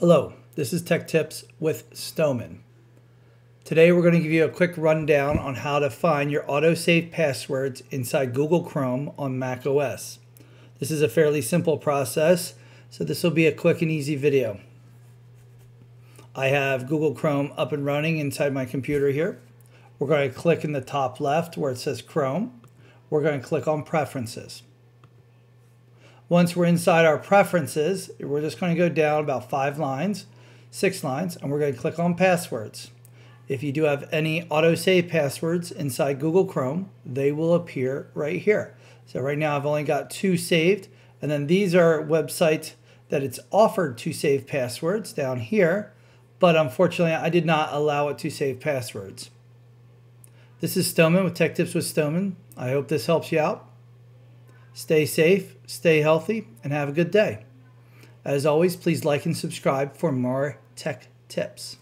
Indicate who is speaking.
Speaker 1: Hello, this is Tech Tips with Stoneman. Today we're going to give you a quick rundown on how to find your autosave passwords inside Google Chrome on macOS. This is a fairly simple process, so this will be a quick and easy video. I have Google Chrome up and running inside my computer here. We're going to click in the top left where it says Chrome. We're going to click on Preferences. Once we're inside our preferences, we're just going to go down about 5 lines, 6 lines, and we're going to click on passwords. If you do have any autosave passwords inside Google Chrome, they will appear right here. So right now I've only got 2 saved, and then these are websites that it's offered to save passwords down here, but unfortunately I did not allow it to save passwords. This is Stoneman with Tech Tips with Stoneman. I hope this helps you out. Stay safe, stay healthy, and have a good day. As always, please like and subscribe for more tech tips.